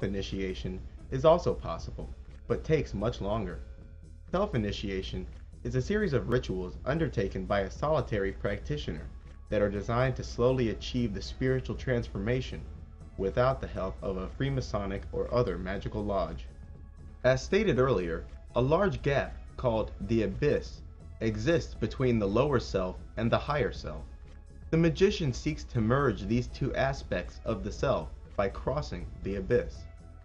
self-initiation is also possible, but takes much longer. Self-initiation is a series of rituals undertaken by a solitary practitioner that are designed to slowly achieve the spiritual transformation without the help of a Freemasonic or other magical lodge. As stated earlier, a large gap called the abyss exists between the lower self and the higher self. The magician seeks to merge these two aspects of the self by crossing the abyss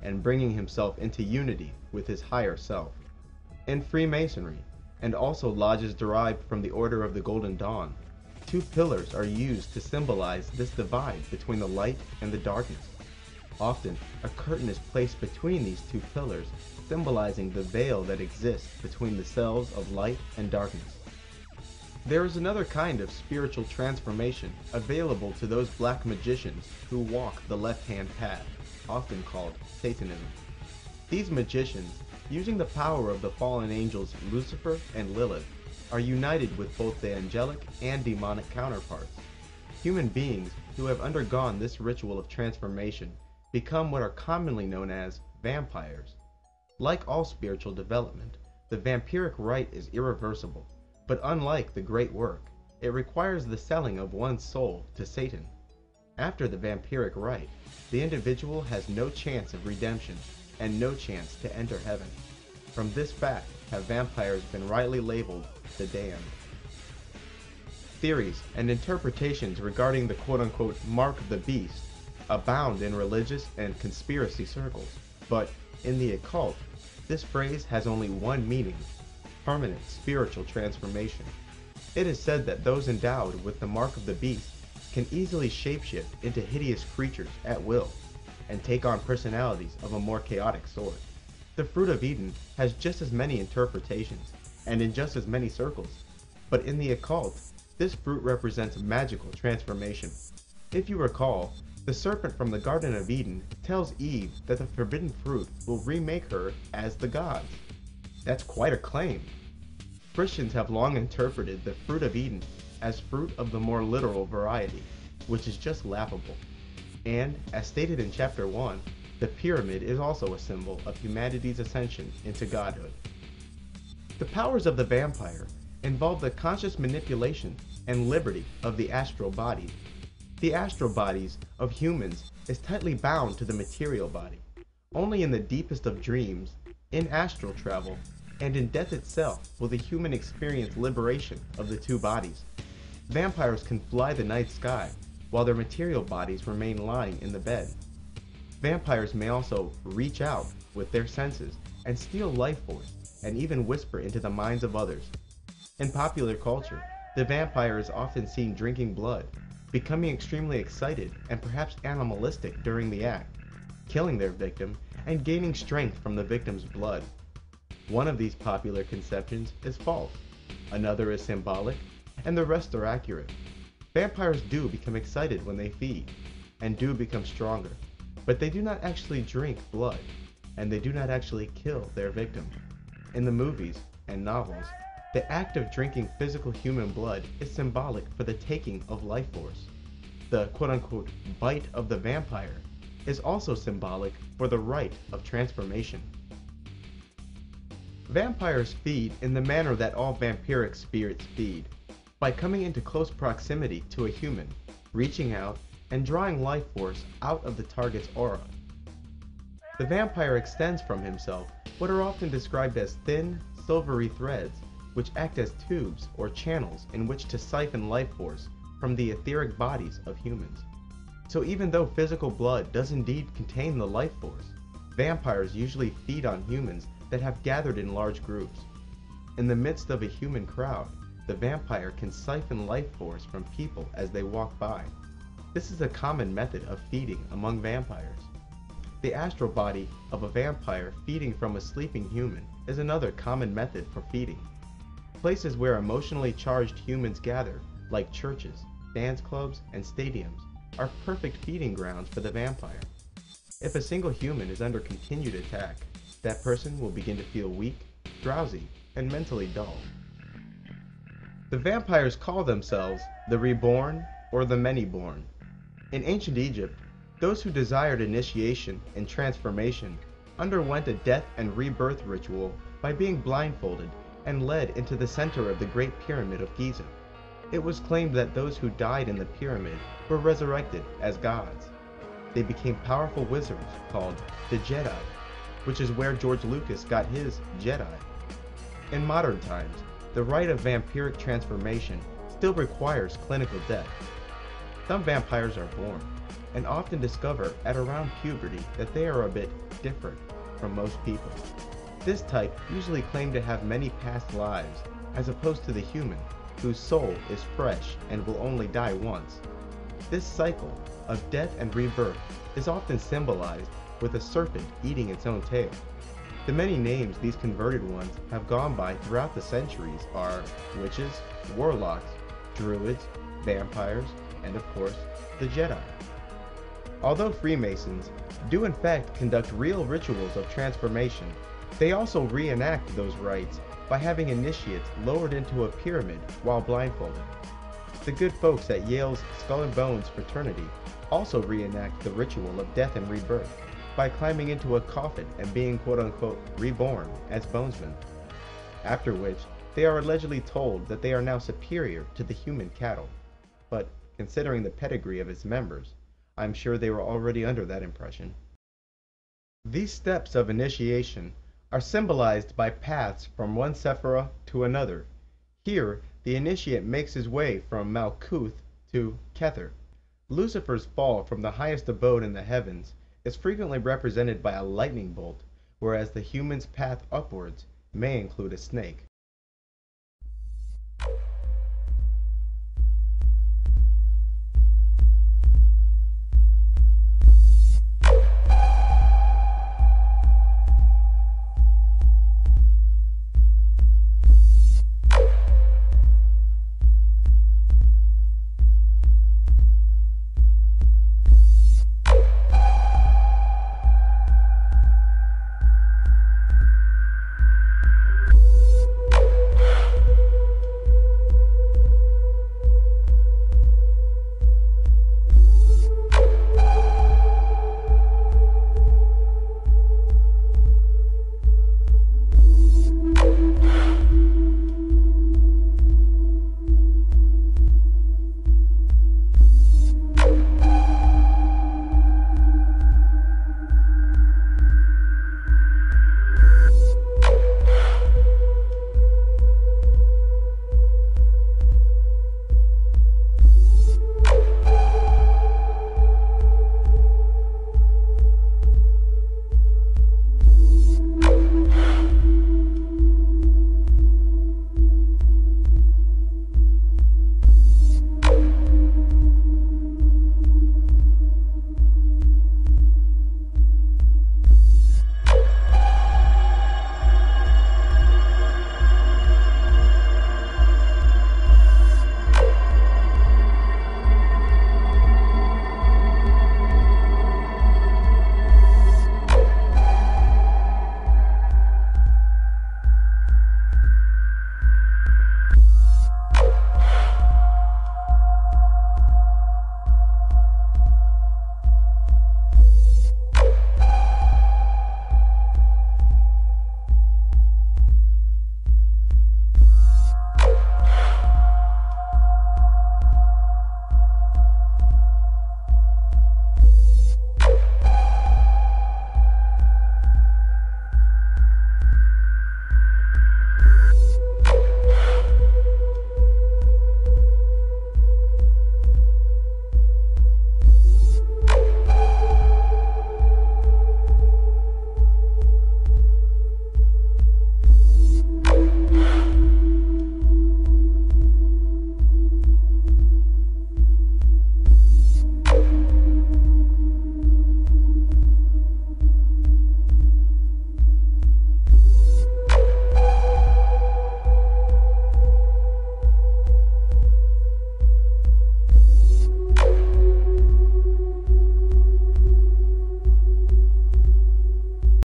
and bringing himself into unity with his higher self. In Freemasonry, and also lodges derived from the Order of the Golden Dawn, two pillars are used to symbolize this divide between the light and the darkness. Often, a curtain is placed between these two pillars, symbolizing the veil that exists between the selves of light and darkness. There is another kind of spiritual transformation available to those black magicians who walk the left-hand path, often called Satanism. These magicians, using the power of the fallen angels Lucifer and Lilith, are united with both the angelic and demonic counterparts. Human beings who have undergone this ritual of transformation become what are commonly known as vampires. Like all spiritual development, the vampiric rite is irreversible. But unlike the great work, it requires the selling of one's soul to Satan. After the vampiric rite, the individual has no chance of redemption and no chance to enter heaven. From this fact have vampires been rightly labeled the damned. Theories and interpretations regarding the quote-unquote mark of the beast abound in religious and conspiracy circles, but in the occult, this phrase has only one meaning: permanent spiritual transformation. It is said that those endowed with the mark of the beast can easily shapeshift into hideous creatures at will and take on personalities of a more chaotic sort. The fruit of Eden has just as many interpretations and in just as many circles, but in the occult, this fruit represents magical transformation. If you recall, the serpent from the Garden of Eden tells Eve that the forbidden fruit will remake her as the gods. That's quite a claim. Christians have long interpreted the fruit of Eden as fruit of the more literal variety, which is just laughable. And, as stated in chapter 1, the pyramid is also a symbol of humanity's ascension into godhood. The powers of the vampire involve the conscious manipulation and liberty of the astral body. The astral bodies of humans is tightly bound to the material body. Only in the deepest of dreams, in astral travel, and in death itself will the human experience liberation of the two bodies. Vampires can fly the night sky, while their material bodies remain lying in the bed. Vampires may also reach out with their senses and steal life force, and even whisper into the minds of others. In popular culture, the vampire is often seen drinking blood, becoming extremely excited and perhaps animalistic during the act, killing their victim, and gaining strength from the victim's blood. One of these popular conceptions is false, another is symbolic, and the rest are accurate. Vampires do become excited when they feed, and do become stronger, but they do not actually drink blood, and they do not actually kill their victim. In the movies and novels, the act of drinking physical human blood is symbolic for the taking of life force. The quote-unquote bite of the vampire is also symbolic for the rite of transformation. Vampires feed in the manner that all vampiric spirits feed, by coming into close proximity to a human, reaching out, and drawing life force out of the target's aura. The vampire extends from himself what are often described as thin, silvery threads, which act as tubes or channels in which to siphon life force from the etheric bodies of humans. So even though physical blood does indeed contain the life force, vampires usually feed on humans that have gathered in large groups. In the midst of a human crowd, the vampire can siphon life force from people as they walk by. This is a common method of feeding among vampires. The astral body of a vampire feeding from a sleeping human is another common method for feeding. Places where emotionally charged humans gather, like churches, dance clubs, and stadiums, are perfect feeding grounds for the vampire. If a single human is under continued attack, that person will begin to feel weak, drowsy, and mentally dull. The vampires call themselves the Reborn or the Many-Born. In ancient Egypt, Those who desired initiation and transformation underwent a death and rebirth ritual by being blindfolded and led into the center of the Great Pyramid of Giza. It was claimed that those who died in the pyramid were resurrected as gods. They became powerful wizards called the Jedi, which is where George Lucas got his Jedi. In modern times, the rite of vampiric transformation still requires clinical death. Some vampires are born, and often discover at around puberty that they are a bit different from most people. This type usually claim to have many past lives, as opposed to the human, whose soul is fresh and will only die once. This cycle of death and rebirth is often symbolized with a serpent eating its own tail. The many names these converted ones have gone by throughout the centuries are witches, warlocks, druids, vampires, and of course, the Jedi. Although Freemasons do in fact conduct real rituals of transformation, they also reenact those rites by having initiates lowered into a pyramid while blindfolded. The good folks at Yale's Skull and Bones fraternity also reenact the ritual of death and rebirth by climbing into a coffin and being quote-unquote reborn as bonesmen, after which they are allegedly told that they are now superior to the human cattle. But considering the pedigree of its members, I'm sure they were already under that impression. These steps of initiation are symbolized by paths from one Sephirah to another. Here, the initiate makes his way from Malkuth to Kether. Lucifer's fall from the highest abode in the heavens is frequently represented by a lightning bolt, whereas the human's path upwards may include a snake.